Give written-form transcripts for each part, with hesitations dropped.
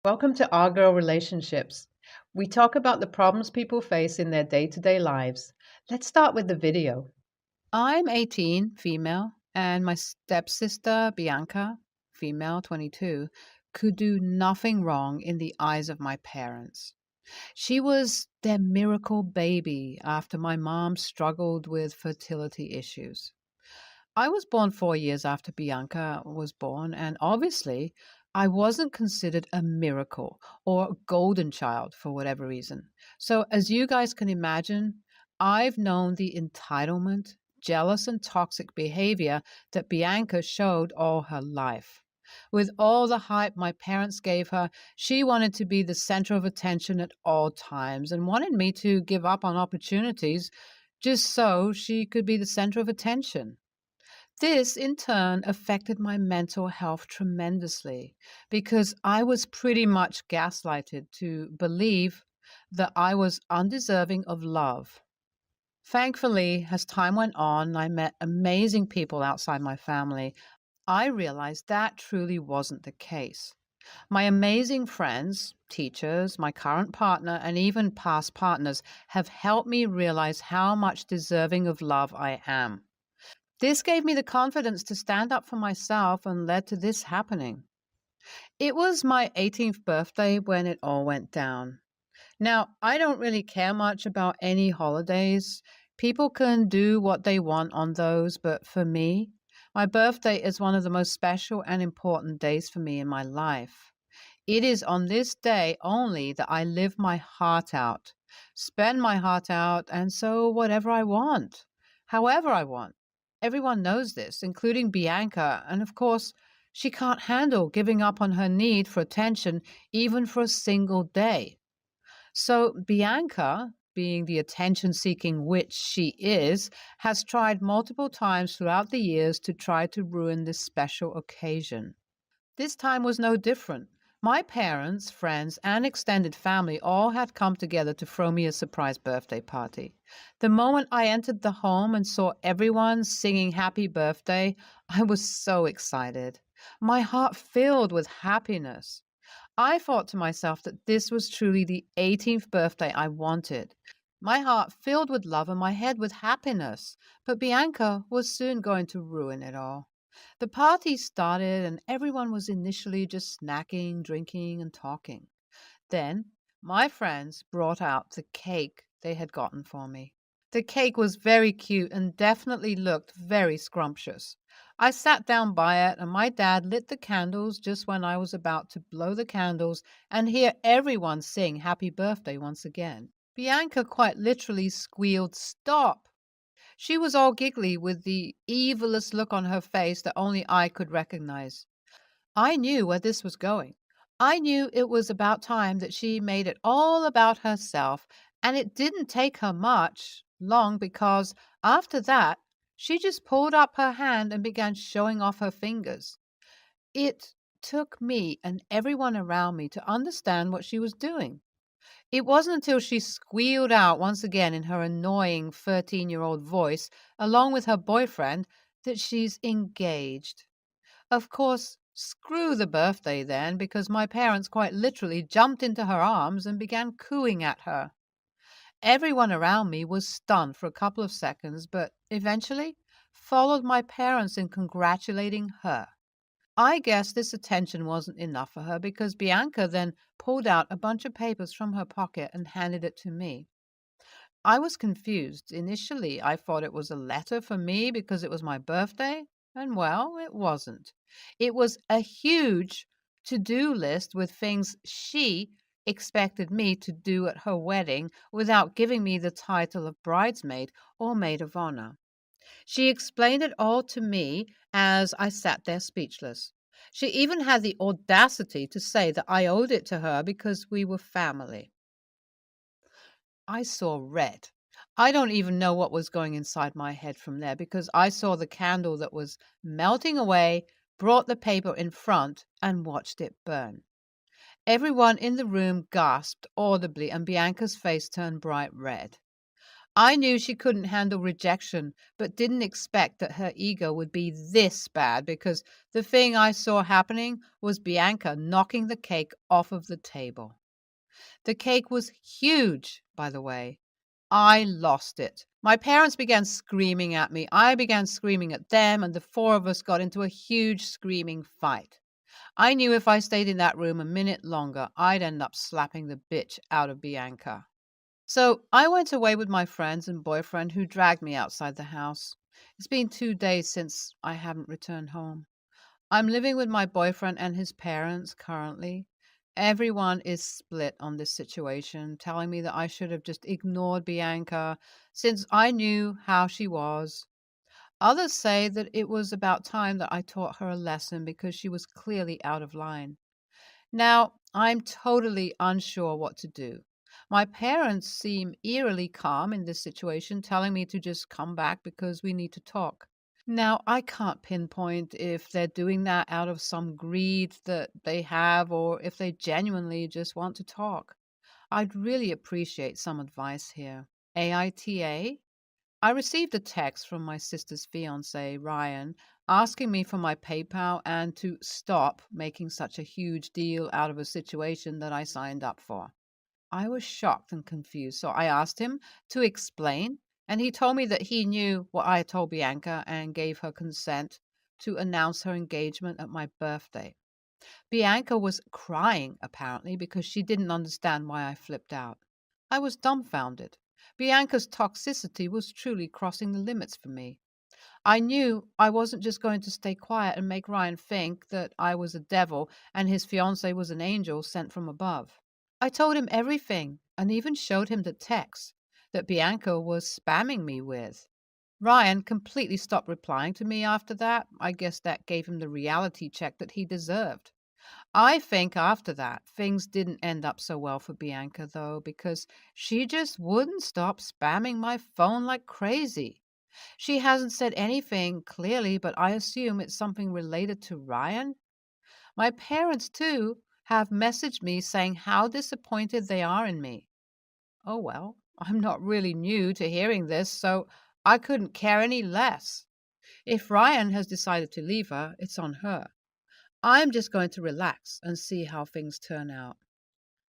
Welcome to Our Girl Relationships. We talk about the problems people face in their day to day lives. Let's start with the video. I'm 18, female, and my stepsister, Bianca, female, 22, could do nothing wrong in the eyes of my parents. She was their miracle baby after my mom struggled with fertility issues. I was born 4 years after Bianca was born, and obviously, I wasn't considered a miracle or a golden child for whatever reason. So, as you guys can imagine, I've known the entitlement, jealous, and toxic behavior that Bianca showed all her life. With all the hype my parents gave her, she wanted to be the center of attention at all times and wanted me to give up on opportunities just so she could be the center of attention. This, in turn, affected my mental health tremendously because I was pretty much gaslighted to believe that I was undeserving of love. Thankfully, as time went on and I met amazing people outside my family, I realized that truly wasn't the case. My amazing friends, teachers, my current partner, and even past partners have helped me realize how much deserving of love I am. This gave me the confidence to stand up for myself and led to this happening. It was my 18th birthday when it all went down. Now, I don't really care much about any holidays. People can do what they want on those, but for me, my birthday is one of the most special and important days for me in my life. It is on this day only that I live my heart out, spend my heart out, and so whatever I want, however I want. Everyone knows this, including Bianca, and of course, she can't handle giving up on her need for attention even for a single day. So, Bianca, being the attention seeking witch she is, has tried multiple times throughout the years to try to ruin this special occasion. This time was no different. My parents, friends, and extended family all had come together to throw me a surprise birthday party. The moment I entered the home and saw everyone singing happy birthday, I was so excited. My heart filled with happiness. I thought to myself that this was truly the 18th birthday I wanted. My heart filled with love and my head with happiness. But Bianca was soon going to ruin it all. The party started, and everyone was initially just snacking, drinking, and talking. Then my friends brought out the cake they had gotten for me. The cake was very cute and definitely looked very scrumptious. I sat down by it, and my dad lit the candles just when I was about to blow the candles and hear everyone sing happy birthday once again. Bianca quite literally squealed, "Stop!" She was all giggly with the evilest look on her face that only I could recognize. I knew where this was going. I knew it was about time that she made it all about herself, and it didn't take her much long because after that, she just pulled up her hand and began showing off her fingers. It took me and everyone around me to understand what she was doing. It wasn't until she squealed out once again in her annoying 13-year-old voice, along with her boyfriend, that she's engaged. Of course, screw the birthday then, because my parents quite literally jumped into her arms and began cooing at her. Everyone around me was stunned for a couple of seconds, but eventually followed my parents in congratulating her. I guess this attention wasn't enough for her because Bianca then pulled out a bunch of papers from her pocket and handed it to me. I was confused. Initially, I thought it was a letter for me because it was my birthday, and well, it wasn't. It was a huge to do list with things she expected me to do at her wedding without giving me the title of bridesmaid or maid of honor. She explained it all to me as I sat there speechless. She even had the audacity to say that I owed it to her because we were family. I saw red. I don't even know what was going inside my head from there because I saw the candle that was melting away, brought the paper in front, and watched it burn. Everyone in the room gasped audibly, and Bianca's face turned bright red. I knew she couldn't handle rejection, but didn't expect that her ego would be this bad because the thing I saw happening was Bianca knocking the cake off of the table. The cake was huge, by the way. I lost it. My parents began screaming at me. I began screaming at them, and the four of us got into a huge screaming fight. I knew if I stayed in that room a minute longer, I'd end up slapping the bitch out of Bianca. So I went away with my friends and boyfriend who dragged me outside the house. It's been 2 days since I haven't returned home. I'm living with my boyfriend and his parents currently. Everyone is split on this situation, telling me that I should have just ignored Bianca since I knew how she was. Others say that it was about time that I taught her a lesson because she was clearly out of line. Now, I'm totally unsure what to do. My parents seem eerily calm in this situation, telling me to just come back because we need to talk. Now, I can't pinpoint if they're doing that out of some greed that they have or if they genuinely just want to talk. I'd really appreciate some advice here. AITA? I received a text from my sister's fiance, Ryan, asking me for my PayPal and to stop making such a huge deal out of a situation that I signed up for. I was shocked and confused, so I asked him to explain, and he told me that he knew what I had told Bianca and gave her consent to announce her engagement at my birthday. Bianca was crying, apparently, because she didn't understand why I flipped out. I was dumbfounded. Bianca's toxicity was truly crossing the limits for me. I knew I wasn't just going to stay quiet and make Ryan think that I was a devil and his fiancée was an angel sent from above. I told him everything and even showed him the text that Bianca was spamming me with. Ryan completely stopped replying to me after that. I guess that gave him the reality check that he deserved. I think after that, things didn't end up so well for Bianca, though, because she just wouldn't stop spamming my phone like crazy. She hasn't said anything clearly, but I assume it's something related to Ryan. My parents, too, have messaged me saying how disappointed they are in me. Oh, well, I'm not really new to hearing this, so I couldn't care any less. If Ryan has decided to leave her, it's on her. I'm just going to relax and see how things turn out.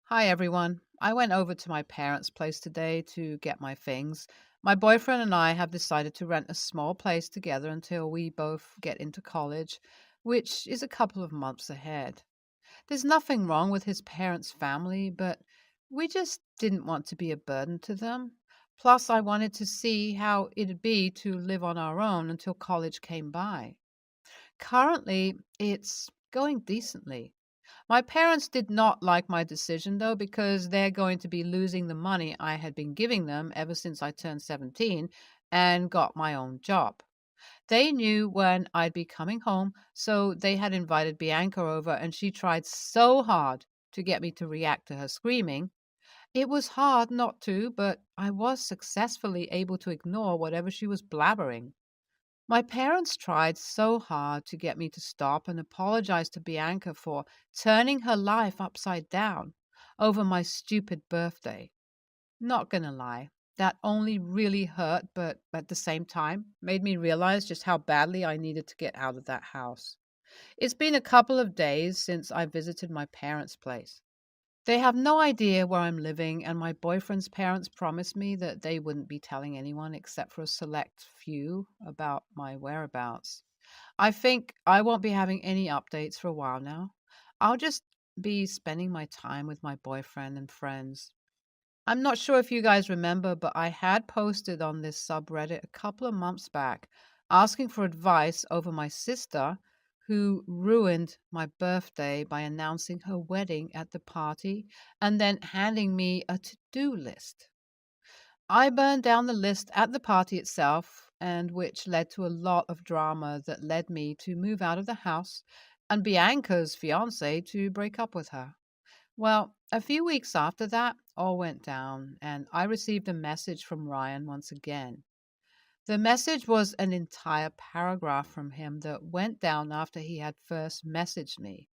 Hi, everyone. I went over to my parents' place today to get my things. My boyfriend and I have decided to rent a small place together until we both get into college, which is a couple of months ahead. There's nothing wrong with his parents' family, but we just didn't want to be a burden to them. Plus, I wanted to see how it'd be to live on our own until college came by. Currently, it's going decently. My parents did not like my decision, though, because they're going to be losing the money I had been giving them ever since I turned 17 and got my own job. They knew when I'd be coming home, so they had invited Bianca over, and she tried so hard to get me to react to her screaming. It was hard not to, but I was successfully able to ignore whatever she was blabbering. My parents tried so hard to get me to stop and apologize to Bianca for turning her life upside down over my stupid birthday. Not gonna lie, that only really hurt, but at the same time made me realize just how badly I needed to get out of that house. It's been a couple of days since I visited my parents' place. They have no idea where I'm living, and my boyfriend's parents promised me that they wouldn't be telling anyone except for a select few about my whereabouts. I think I won't be having any updates for a while now. I'll just be spending my time with my boyfriend and friends. I'm not sure if you guys remember, but I had posted on this subreddit a couple of months back asking for advice over my sister who ruined my birthday by announcing her wedding at the party and then handing me a to-do list. I burned down the list at the party itself, and which led to a lot of drama that led me to move out of the house and Bianca's fiance to break up with her. Well, a few weeks after that, all went down, and I received a message from Ryan once again. The message was an entire paragraph from him that went down after he had first messaged me.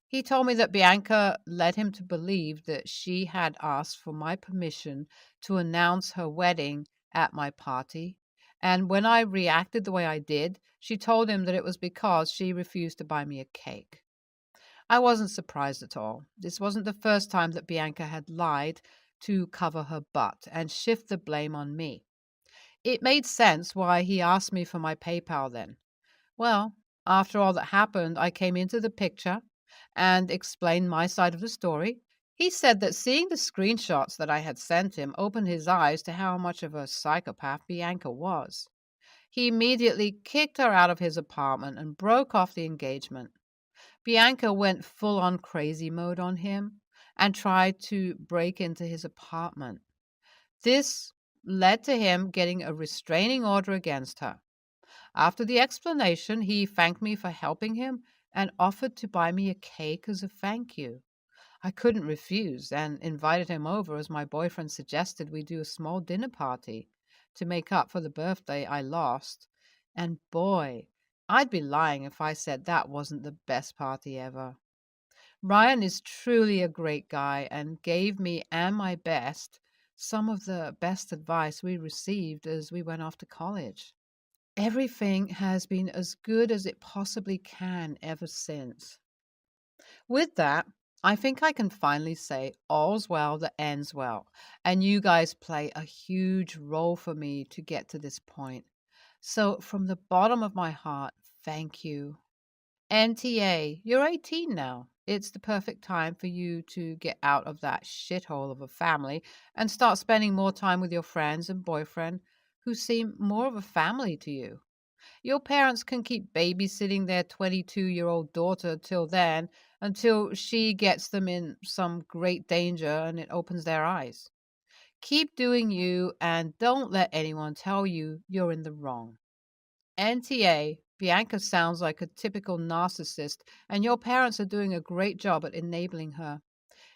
He told me that Bianca led him to believe that she had asked for my permission to announce her wedding at my party. And when I reacted the way I did, she told him that it was because she refused to buy me a cake. I wasn't surprised at all. This wasn't the first time that Bianca had lied to cover her butt and shift the blame on me. It made sense why he asked me for my PayPal then. Well, after all that happened, I came into the picture and explained my side of the story. He said that seeing the screenshots that I had sent him opened his eyes to how much of a psychopath Bianca was. He immediately kicked her out of his apartment and broke off the engagement. Bianca went full on crazy mode on him and tried to break into his apartment. This led to him getting a restraining order against her. After the explanation, he thanked me for helping him and offered to buy me a cake as a thank you. I couldn't refuse and invited him over as my boyfriend suggested we do a small dinner party to make up for the birthday I lost. And boy, I'd be lying if I said that wasn't the best party ever. Ryan is truly a great guy and gave me and my best some of the best advice we received as we went off to college. Everything has been as good as it possibly can ever since. With that, I think I can finally say all's well that ends well, and you guys play a huge role for me to get to this point. So, from the bottom of my heart, thank you. NTA, you're 18 now. It's the perfect time for you to get out of that shithole of a family and start spending more time with your friends and boyfriend who seem more of a family to you. Your parents can keep babysitting their 22-year-old daughter till then, until she gets them in some great danger and it opens their eyes. Keep doing you and don't let anyone tell you you're in the wrong. NTA, Bianca sounds like a typical narcissist, and your parents are doing a great job at enabling her.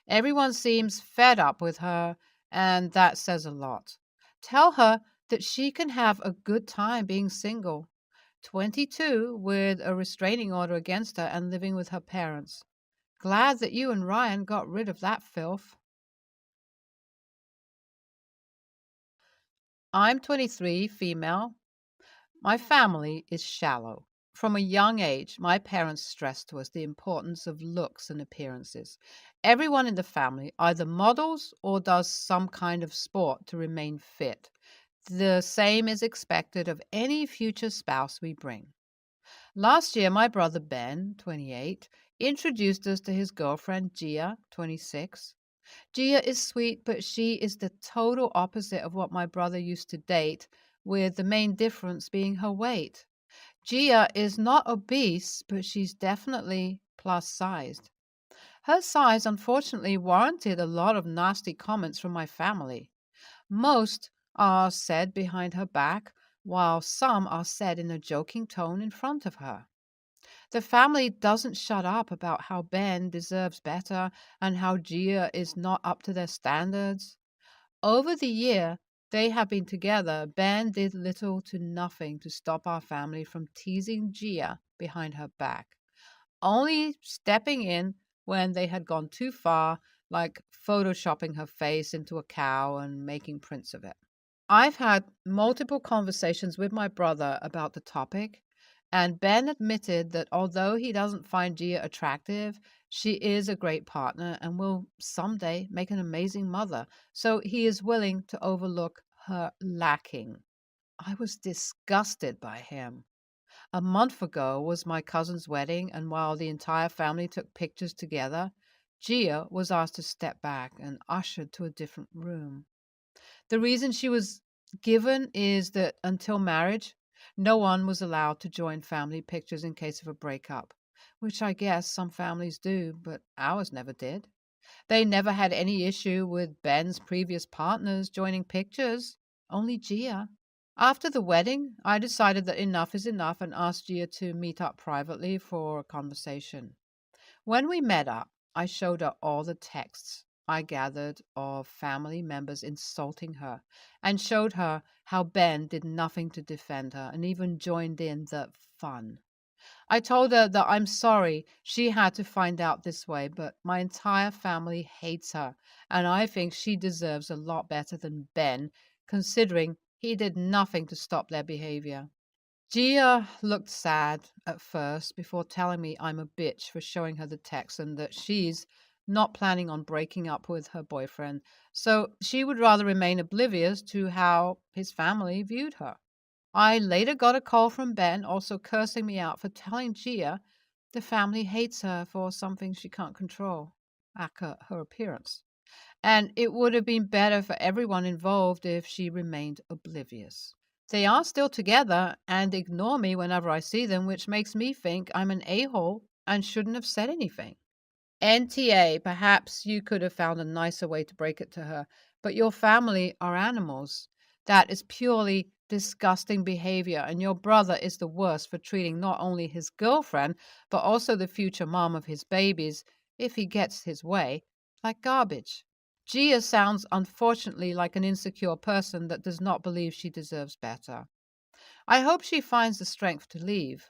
Everyone seems fed up with her, and that says a lot. Tell her that she can have a good time being single. 22 with a restraining order against her and living with her parents. Glad that you and Ryan got rid of that filth. I'm 23, female. My family is shallow. From a young age, my parents stressed to us the importance of looks and appearances. Everyone in the family either models or does some kind of sport to remain fit. The same is expected of any future spouse we bring. Last year, my brother Ben, 28, introduced us to his girlfriend Gia, 26. Gia is sweet, but she is the total opposite of what my brother used to date, with the main difference being her weight. Gia is not obese, but she's definitely plus sized. Her size unfortunately warranted a lot of nasty comments from my family. Most are said behind her back, while some are said in a joking tone in front of her. The family doesn't shut up about how Ben deserves better and how Gia is not up to their standards. Over the year they have been together, Ben did little to nothing to stop our family from teasing Gia behind her back, only stepping in when they had gone too far, like photoshopping her face into a cow and making prints of it. I've had multiple conversations with my brother about the topic, and Ben admitted that although he doesn't find Gia attractive, she is a great partner and will someday make an amazing mother, so he is willing to overlook her lacking. I was disgusted by him. A month ago was my cousin's wedding, and while the entire family took pictures together, Gia was asked to step back and ushered to a different room. The reason she was given is that until marriage, no one was allowed to join family pictures in case of a breakup, which I guess some families do, but ours never did. They never had any issue with Ben's previous partners joining pictures, only Gia. After the wedding, I decided that enough is enough and asked Gia to meet up privately for a conversation. When we met up, I showed her all the texts I gathered of family members insulting her and showed her how Ben did nothing to defend her and even joined in the fun. I told her that I'm sorry she had to find out this way, but my entire family hates her, and I think she deserves a lot better than Ben, considering he did nothing to stop their behavior. Gia looked sad at first before telling me I'm a bitch for showing her the text and that she's not planning on breaking up with her boyfriend, so she would rather remain oblivious to how his family viewed her. I later got a call from Ben also cursing me out for telling Gia the family hates her for something she can't control, aka her appearance, and it would have been better for everyone involved if she remained oblivious. They are still together and ignore me whenever I see them, which makes me think I'm an a-hole and shouldn't have said anything. NTA, perhaps you could have found a nicer way to break it to her, but your family are animals. That is purely disgusting behavior, and your brother is the worst for treating not only his girlfriend, but also the future mom of his babies, if he gets his way, like garbage. Gia sounds unfortunately like an insecure person that does not believe she deserves better. I hope she finds the strength to leave.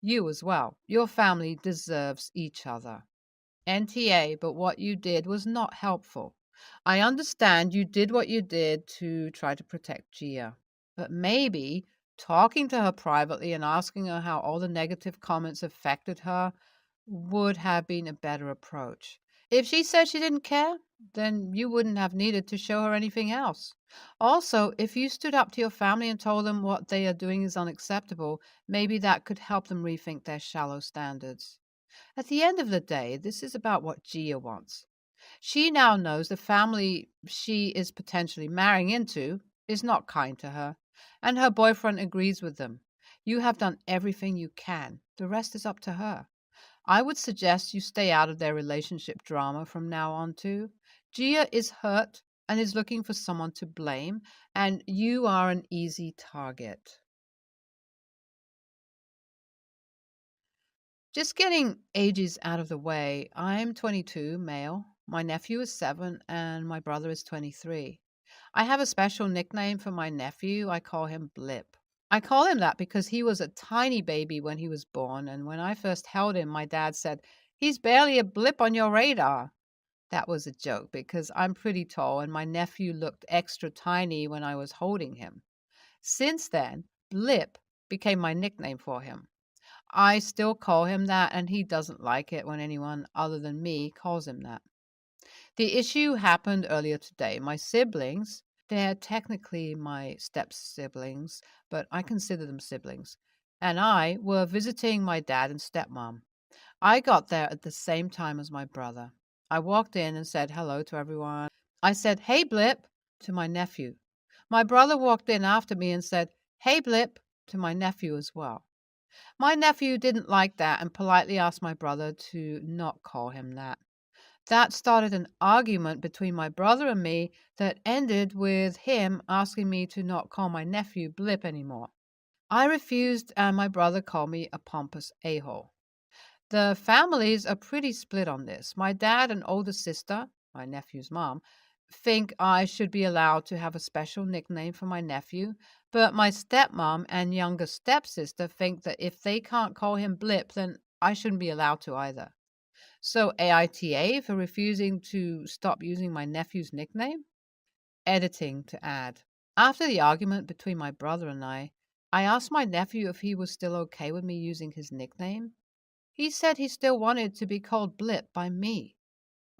You as well. Your family deserves each other. NTA, but what you did was not helpful. I understand you did what you did to try to protect Gia, but maybe talking to her privately and asking her how all the negative comments affected her would have been a better approach. If she said she didn't care, then you wouldn't have needed to show her anything else. Also, if you stood up to your family and told them what they are doing is unacceptable, maybe that could help them rethink their shallow standards. At the end of the day, this is about what Gia wants. She now knows the family she is potentially marrying into is not kind to her, and her boyfriend agrees with them. You have done everything you can. The rest is up to her. I would suggest you stay out of their relationship drama from now on, too. Gia is hurt and is looking for someone to blame, and you are an easy target. Just getting ages out of the way, I'm 22, male. My nephew is 7, and my brother is 23. I have a special nickname for my nephew. I call him Blip. I call him that because he was a tiny baby when he was born, and when I first held him, my dad said, "He's barely a blip on your radar." That was a joke because I'm pretty tall, and my nephew looked extra tiny when I was holding him. Since then, Blip became my nickname for him. I still call him that, and he doesn't like it when anyone other than me calls him that. The issue happened earlier today. My siblings, they're technically my step siblings, but I consider them siblings, and I were visiting my dad and stepmom. I got there at the same time as my brother. I walked in and said hello to everyone. I said, "Hey, Blip," to my nephew. My brother walked in after me and said, "Hey, Blip," to my nephew as well. My nephew didn't like that and politely asked my brother to not call him that. That started an argument between my brother and me that ended with him asking me to not call my nephew Blip anymore. I refused, and my brother called me a pompous a-hole. The families are pretty split on this. My dad and older sister, my nephew's mom, think I should be allowed to have a special nickname for my nephew, but my stepmom and younger stepsister think that if they can't call him Blip, then I shouldn't be allowed to either. So AITA for refusing to stop using my nephew's nickname? Editing to add. After the argument between my brother and I asked my nephew if he was still okay with me using his nickname. He said he still wanted to be called Blip by me.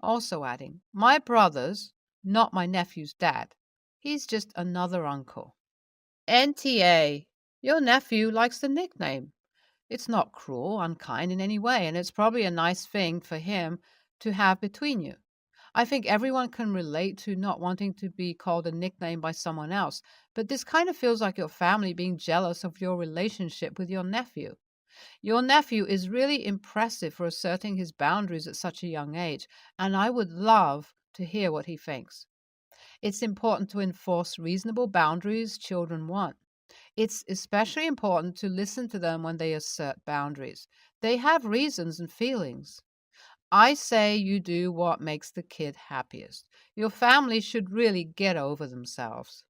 Also adding, my brother's not my nephew's dad. He's just another uncle. NTA, your nephew likes the nickname. It's not cruel, unkind in any way, and it's probably a nice thing for him to have between you. I think everyone can relate to not wanting to be called a nickname by someone else, but this kind of feels like your family being jealous of your relationship with your nephew. Your nephew is really impressive for asserting his boundaries at such a young age, and I would love to hear what he thinks. It's important to enforce reasonable boundaries children want. It's especially important to listen to them when they assert boundaries. They have reasons and feelings. I say you do what makes the kid happiest. Your family should really get over themselves.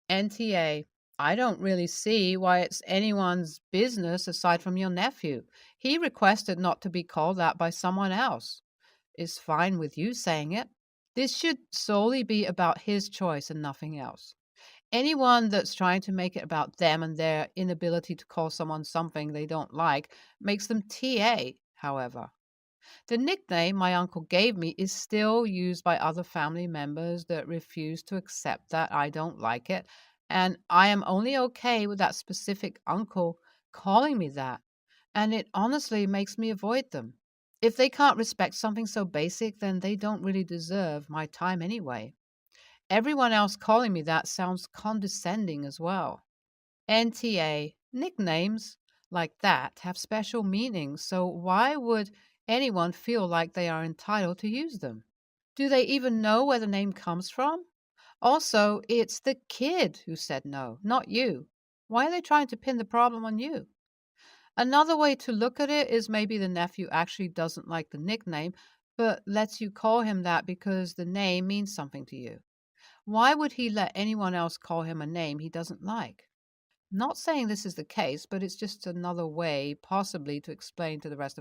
NTA, I don't really see why it's anyone's business aside from your nephew. He requested not to be called that by someone else. It's fine with you saying it. This should solely be about his choice and nothing else. Anyone that's trying to make it about them and their inability to call someone something they don't like makes them TA, however. The nickname my uncle gave me is still used by other family members that refuse to accept that I don't like it, and I am only okay with that specific uncle calling me that, and it honestly makes me avoid them. If they can't respect something so basic, then they don't really deserve my time anyway. Everyone else calling me that sounds condescending as well. NTA, nicknames like that have special meanings, so why would anyone feel like they are entitled to use them? Do they even know where the name comes from? Also, it's the kid who said no, not you. Why are they trying to pin the problem on you? Another way to look at it is maybe the nephew actually doesn't like the nickname, but lets you call him that because the name means something to you. Why would he let anyone else call him a name he doesn't like? Not saying this is the case, but it's just another way, possibly, to explain to the rest of